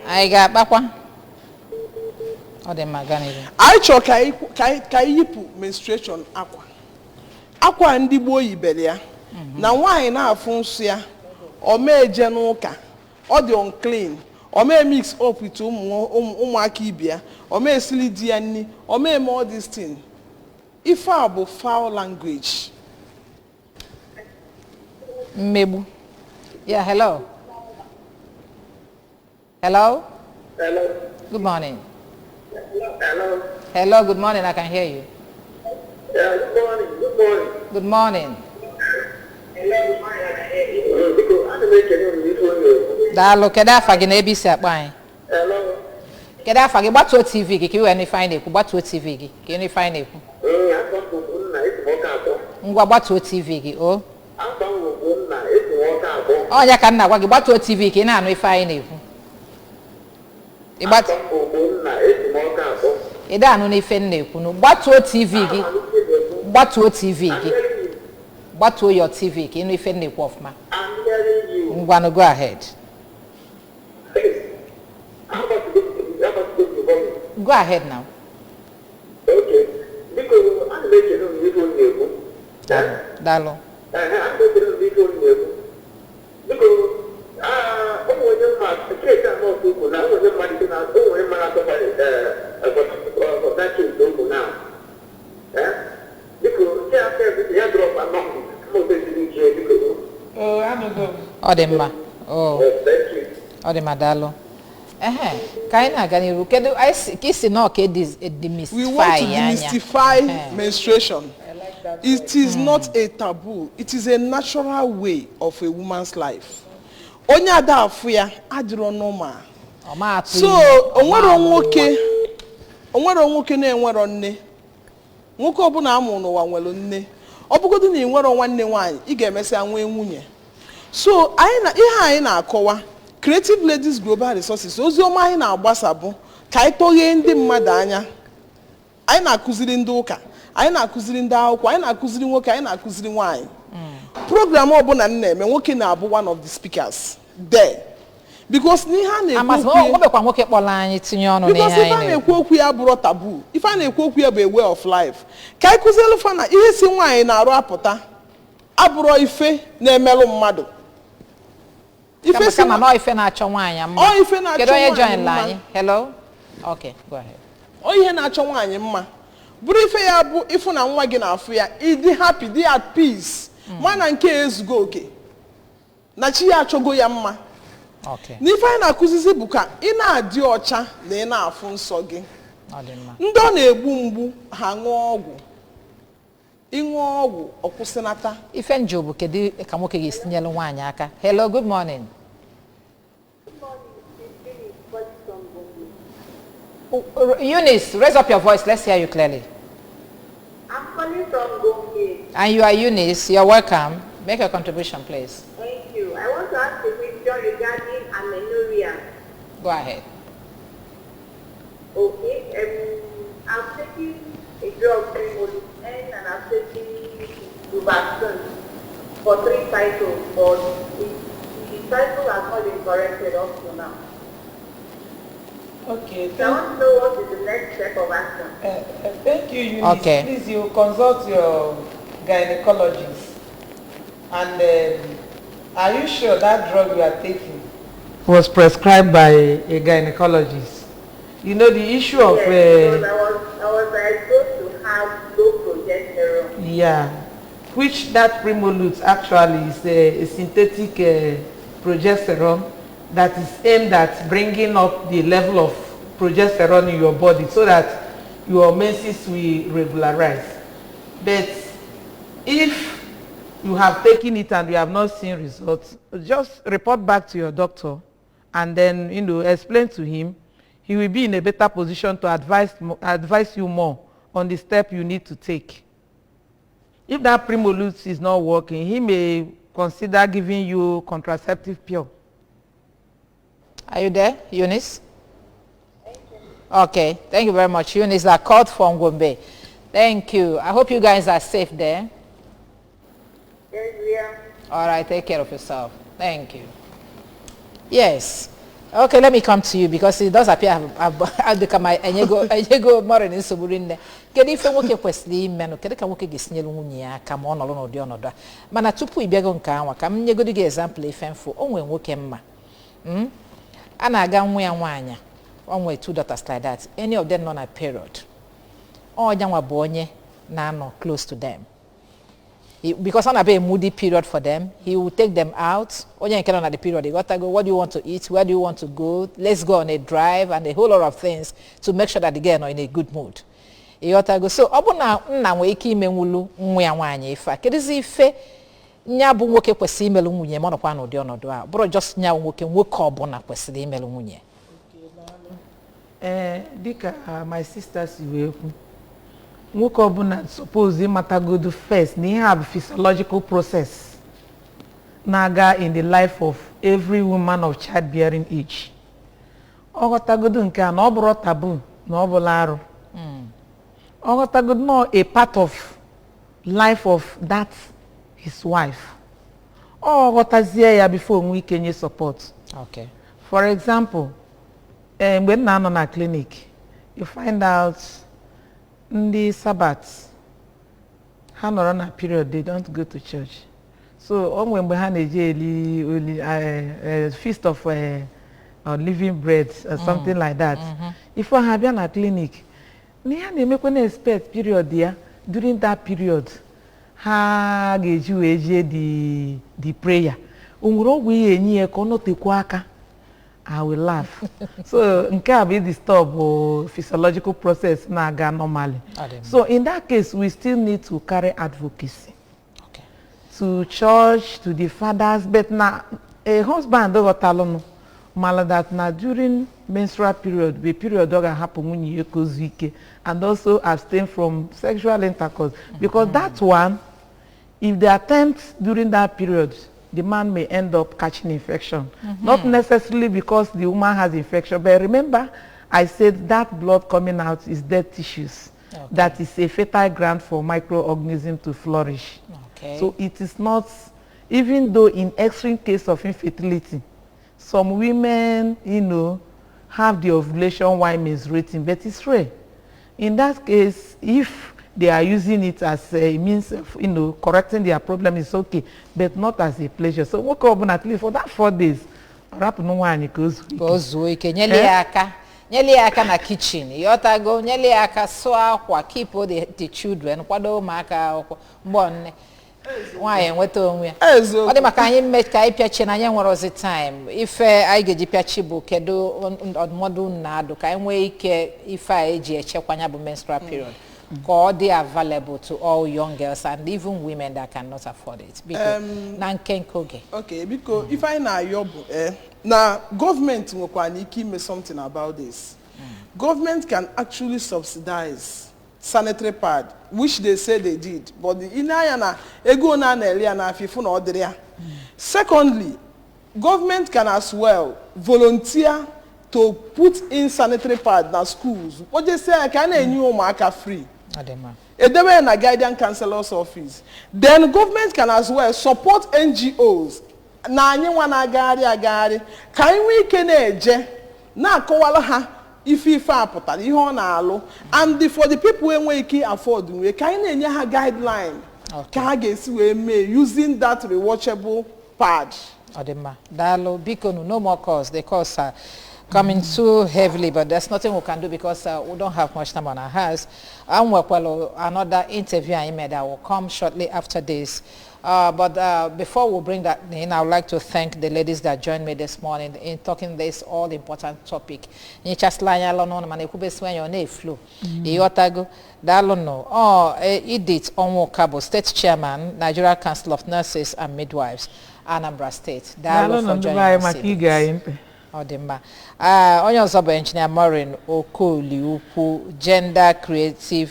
I got bakwa. Oh, the magani. I chọ ka yipu menstruation akwa. Akwa ndị gboo yibere ya. Na nwaanyị na-afụ nsọ ya, o mee je n'ụka, ọ dị unclean, o mee mix up with ụmụaka ibe ya, o mee sili di ya nni, o mee all this thing. Ife a bụ foul language. Mebu. Yeah, hello. Hello? Hello. Good morning. Hello. Hello, good morning. I can hear you. Yeah, good morning. Good morning. Good morning. Dalo, keda fagi na ABC akpan. Hello. Keda fagi gbatuo TV gị ka iwe ni fine ekwu gbatuo TV gị ka ni fine ekwu. Ngwa gbatuo TV gị o. Onya ka nna gwa gị gbatuo TV ka ị na-anụ ife anyị na-ekwu. Ị da anụ n'ife nna ekwu no gbatuo TV gị. Gbatuo TV gị. Gbatuo your TV ka ị nụ ife nna ekwu ọfụma. Ngwa no go ahead. Go ahead now. Okay. Because I'm making a little new. Dalo. I'm making a little new. Because when you're not, the kids are more people now, when you're money to now, when you're not for that kid local now. Because they are there, they are drop among them. Oh, I don't know. Odemma. Oh. Thank you. Odemma dalo. Kaina ganiru kedu kisi no ke demystify. We want to demystify menstruation. It is not a taboo. It is a natural way of a woman's life. Onya da afuya adiro normal. so onwere nwoke na-enwero nne nwoke ọbụla amụ n'ụwa nwere nne ọ bụgodu na ị nwere nwanne nwaanyị ị ga-emesịa nwee nwunye so ihe anyị na-akọwa Creative Ladies Global Resources ozi ọma anyị na-agbasa bụ ka anyị tọghee ndị mmadụ anya anyị na-akụziri ndị ụka anyị na-akụziri ndị akwụkwọ anyị na-akụziri nwoke anyị na-akụziri nwaanyị program ọbụla m na-eme nwoke na-abụ one of the speakers there because n'ihe a na-ekwu okwu ya bụrụ tabu ife a na-ekwu okwu ya bụ a way of life ka anyị kụzielu fa na ihe si nwaanyị na-arụ apụta abụrụ ife na-emelụ mmadụ ife na-achọ nwaanyị mma ife na-achọ nwaanyị mma hello okay go ahead ihe na-achọ nwaanyị mma bụrụ ife ya bụ ịfụ na nwa gị na-afụ ya ịdị happy dị at peace mana nke ezugo oke na chi ya achọgo ya mma n'ife anyị na-akụzizi bụ ka ị na-adị ọcha na ị na-afụ nsọ gị ndị ọ na-egbu mgbu ha ṅụọ ọgwụ ịṅụọ ọgwụ ọkwụsịnata ife njọ bụ kedu ka nwoke ga-esinyelu nwaanyị aka hello good morning Eunice, raise up your voice. Let's hear you clearly. I'm calling from Gombe. And you are Eunice. You're welcome. Make a contribution, please. Thank you. I want to ask a question regarding amenorrhea. Go ahead. Okay. I'm taking a drug called and I'm taking the vaccine for 3 cycles, but the cycle has not been corrected up to now. Okay. So I want to know what is the next step of action. Thank you, Eunice. Okay. Please, you consult your gynecologist. And are you sure that drug you are taking was prescribed by a gynecologist? You know the issue of... Yes, I was supposed to have low progesterone. Yeah, which that Primolute actually is a synthetic progesterone that is aimed at bringing up the level of progesterone in your body so that your menses will regularize. But if you have taken it and you have not seen results, just report back to your doctor and then, you know, explain to him. He will be in a better position to advise you more on the step you need to take. If that Primolute is not working, he may consider giving you contraceptive pill. Are you there, Eunice? Okay, thank you very much. Eunice, that called from Gombe. Thank you. I hope you guys are safe there. Yes, we are. All right, take care of yourself. Thank you. Yes. Okay, let me come to you because it does appear I've become my enyego more in Suburinde. Kedu ife nwoke kwesịrị ime no kedu ka nwoke ga-esinyelu nwunye ya aka ma ọ nọrọ n'ụdị ọnọdụ a mana tupu ịbịago nke anwa ka m nyegodi gị example ife mfo o nwere nwoke mma a na-aga nwa ya nwaanyị o nwere 2 daughters like that any of them nọ na period ọnya nwa bụ onye na-anọ close to them because on a moody period for them, he will take them out. Only on at the period, they got to go. What do you want to eat? Where do you want to go? Let's go on a drive and a whole lot of things to make sure that they get in a good mood. He got to go. So, obuna na weki menwulu nwa nwaanyị ifa. Kedizi ife nya bụ nwoke kwesịrị imelu nwunye ma ọnọkwa n'ụdị ọnọdụ a. Bụrụ just nya nwoke ọbụna kwesịrị imelu nwunye. Dịka my sister si wee kwu. Nwoke ọbụla suppose ịmatagodu first na ihe a bụ physiological process na-aga in the life of every woman of childbearing age. Ọ ghọtagodu nke a na ọ bụrụ taboo na ọ bụla arụ. Ọ ghọtagodu na a part of life of that his wife. Ọ ghọtazie ya before onwe ike nye support. Okay. For example, mgbe m na-anọ na clinic, you find out ndị Sabbath ha nọrọ na period they don't go to church. So onwe mgbe ha na-eje eli feast of living bread or something like that. If ha bịa na clinic na ha na-emekwa na expect period ya during that period ha ga-eji wee jee the prayer. O nwere ọgwụ ihe enyi ya ka ọ nọtekwa aka. I will laugh. So, nke a bụ disturb physiological process na-aga normally. So, in that case, we still need to carry advocacy. Okay. To church, to the fathers, but na a husband ghọtalụ mala that na during menstrual period be period that happen when you cause weak, and also abstain from sexual intercourse, because that one, if they attempt during that period, the man may end up catching infection. Not necessarily because the woman has infection, but remember I said that blood coming out is dead tissues. That is a fertile ground for microorganisms to flourish. So it is not, even though in extreme case of infertility, some women, you know, have the ovulation while menstruating, but it's rare. In that case, if they are using it as a means of, you know, correcting their problem, is okay, but not as a pleasure. So work up at least for that 4 days. Wrap no one goes. Nyeli aka na kitchen. Yotago nyeli aka so akwa keep all the children kwado maka mbonne. Why weto onwe. O de maka anyị make ka ipiache na anya nwere ozi time. Ife anyị geji piache bụ kedu odmodu na ado ka enwe ike ife eji echekwanya bụ menstrual period. God, they are available to all young girls and even women that cannot afford it. Because okay, because if I know your now government may something about this. Government can actually subsidize sanitary pad, which they say they did, but the inayana ego na eliana fifuna odria. Secondly, government can as well volunteer to put in sanitary pad na schools. What they say, I can new marker free. Edewe na guidance counselor's office. Then government can as well support NGOs. Na anyị nwa na agari ka anyị ike na-eje na akọwala ha ife apụtara ihe ọ na-alụ, and for the people enwe ike afford nwe ka anyị na-enye ha guideline ka ha ga-esi wee mee using that rewatchable pad. Odema dalo biko no more calls. The calls are coming too heavily, but there's nothing we can do because we don't have much time on our hands. And another interview I made that will come shortly after this. But before we bring that in, I would like to thank the ladies that joined me this morning in talking this all important topic. Edith Onwokabo, State Chairman, Nigeria Council of Nurses and Midwives, Anambra State. For joining us. Odemba. Onye ọzọ bụ Engineer Maureen Okoli-Ukwu, Gender Creative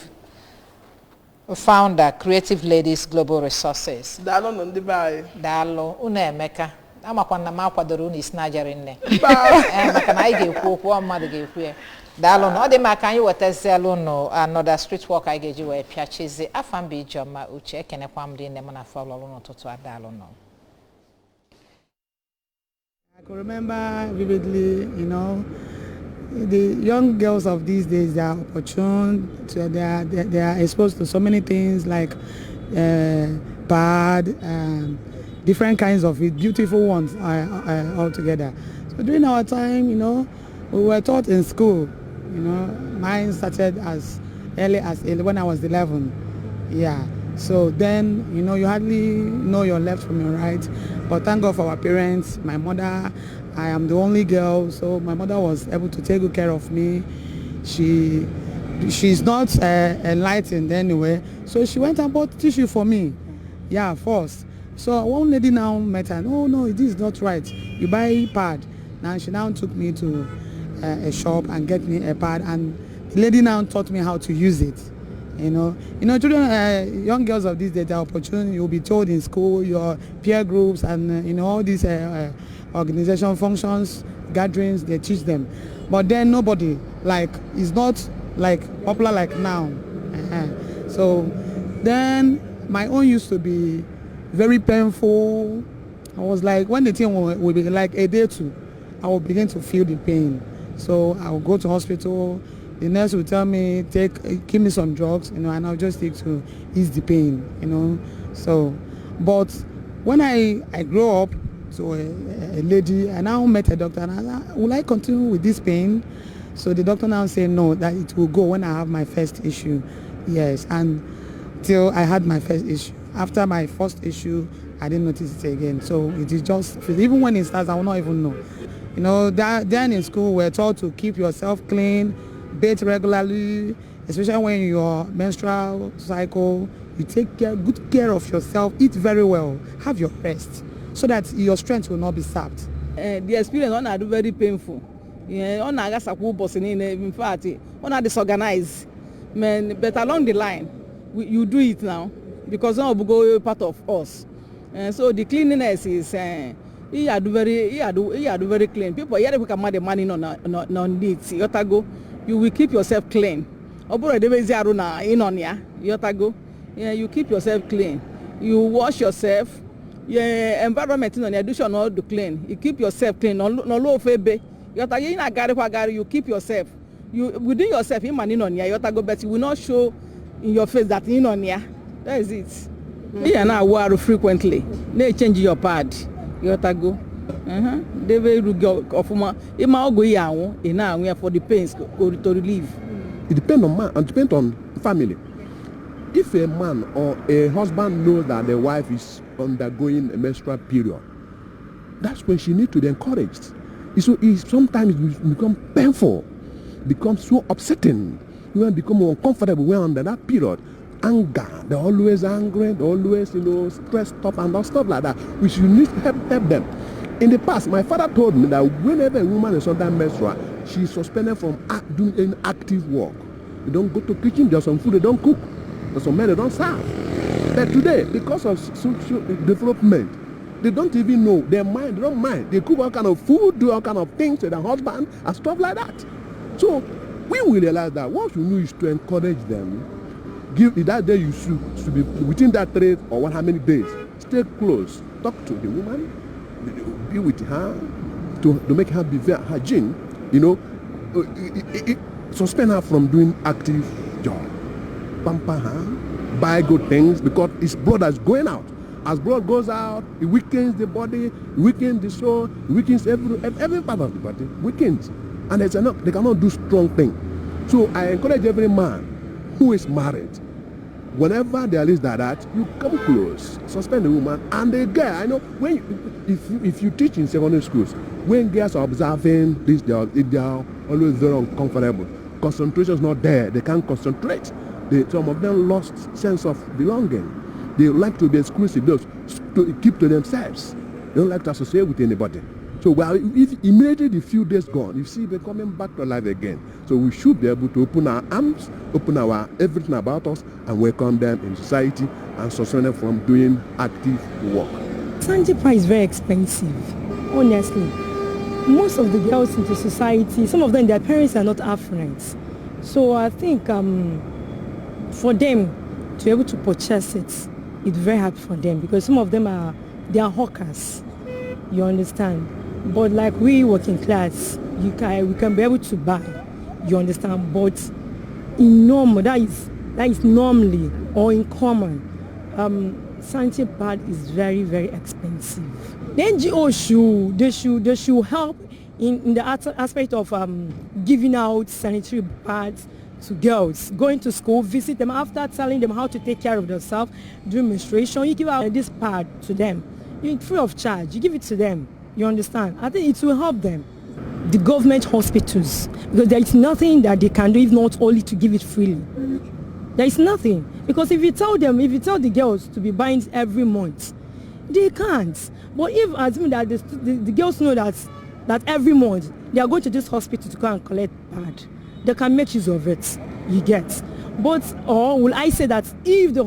Founder, Creative Ladies Global Resources. Daalụ nọ ndị be anyị. Daalụ unu Emeka. Amakwa na m akwadoro unu isi n'ajari nne. Maka na anyị ga-ekwu okwu mmadụ ga-ekwu ya. Daalụ nọ. Ọ dị maka anyị wetazielu unu another street walk anyị ga-eji wee pịachizi. Afambi Ijeọma Uche ekenekwa m dị nne m na afọ ọlụlụ n'ụtụtụ a. Daalụ nọ. I can remember vividly, you know, the young girls of these days, they are opportune, they are exposed to so many things like bad, different kinds of it, beautiful ones all together. So during our time, you know, we were taught in school, you know, mine started as early as when I was 11, yeah. So then, you know, you hardly know your left from your right. But thank God for our parents, my mother. I am the only girl, so my mother was able to take good care of me. She's not enlightened anyway, so she went and bought tissue for me. Yeah, first. So one lady now met her. Oh no, this is not right. You buy a pad. Now she now took me to a shop and get me a pad, and the lady now taught me how to use it. You know, children, young girls of these days are opportune. You'll be told in school, your peer groups, and you know, all these organization functions, gatherings, they teach them. But then nobody is not like popular like now. So then my own used to be very painful. I was like, when the thing will be like a day or two, I will begin to feel the pain. So I will go to hospital. The nurse will tell me, give me some drugs, you know, and I'll just take to ease the pain, you know. So, but when I grew up to a lady, I now met a doctor, and I said, will I continue with this pain? So the doctor now said, no, that it will go when I have my first issue. Yes, and till I had my first issue. After my first issue, I didn't notice it again. So it is just, even when it starts, I will not even know. You know, then in school, we're taught to keep yourself clean, bathe regularly, especially when your menstrual cycle. You take good care of yourself, eat very well, have your rest, so that your strength will not be sapped. The experience on I do very painful. ọ na-agasakwa ụbọchị niile. In fact, ọ na-disorganize. Man, but along the line, you do it now because now we go part of us. So the cleanliness is you do very clean. People here we can make the money on needs. You will keep yourself clean. You keep yourself clean. You wash yourself. Your environment in addition all to clean. You keep yourself clean. No low febe. You keep yourself. You within yourself in money on ya. But you will not show in your face that in on ya. That is it. Yeah, now wear frequently. They change your pad. Yotago. They will go of my. It might go here. Now we are for the pains to relieve. It depends on man and depends on family. If a man or a husband knows that the wife is undergoing a menstrual period, that's when she needs to be encouraged. Sometimes it becomes painful, becomes so upsetting. You become uncomfortable when under that period. Anger, they're always angry, they're always, stressed up and all stuff like that. We should need to help them. In the past, my father told me that whenever a woman is under menstrual, she's suspended from doing any active work. They don't go to kitchen, there's some food they don't cook. There's some men they don't serve. But today, because of social development, they don't even know. They don't mind. They cook all kind of food, do all kind of things with their husband and stuff like that. So we will realize that what you do is to encourage them. That day you should be within that 3 or how many days. Stay close. Talk to the woman. Be with her to make her be very hygiene. Suspend her from doing active job. Pamper her, buy good things because his blood is going out. As blood goes out, it weakens the body, weakens the soul, weakens every part of the body, weakens. And they cannot do strong things. So I encourage every man who is married, whenever there is that, you come close, suspend the woman and the girl. I know if you teach in secondary schools, when girls are observing this, they are always very uncomfortable. Concentration is not there. They can't concentrate. Some of them lost sense of belonging. They like to be exclusive, to keep to themselves. They don't like to associate with anybody. So if immediately the few days gone, you see they're coming back to life again. So we should be able to open our arms, open our everything about us, and welcome them in society and suspend them from doing active work. Sanjipa is very expensive, honestly. Most of the girls in the society, some of them, their parents are not affluent. So I think for them to be able to purchase it, it's very hard for them because some of them they are hawkers. You understand? But like we working class, we can be able to buy. You understand? But in normal, that is normally or in common, sanitary pad is very, very expensive. The NGO should help in the aspect of giving out sanitary pads to girls, going to school, visit them after telling them how to take care of themselves during menstruation. You give out this pad to them, free of charge. You give it to them. You understand? I think it will help them. The government hospitals, because there is nothing that they can do if not only to give it freely. There is nothing, because if you tell the girls to be buying every month, they can't. But if assuming that the girls know that every month they are going to this hospital to go and collect pad, they can make use of it. You get. But or will I say that if the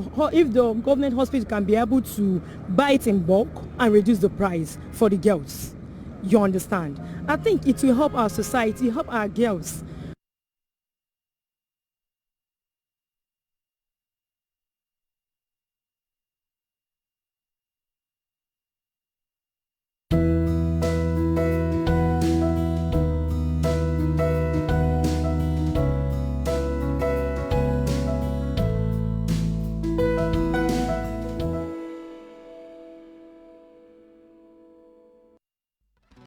government hospital can be able to buy it in bulk and reduce the price for the girls, you understand? I think it will help our society, help our girls.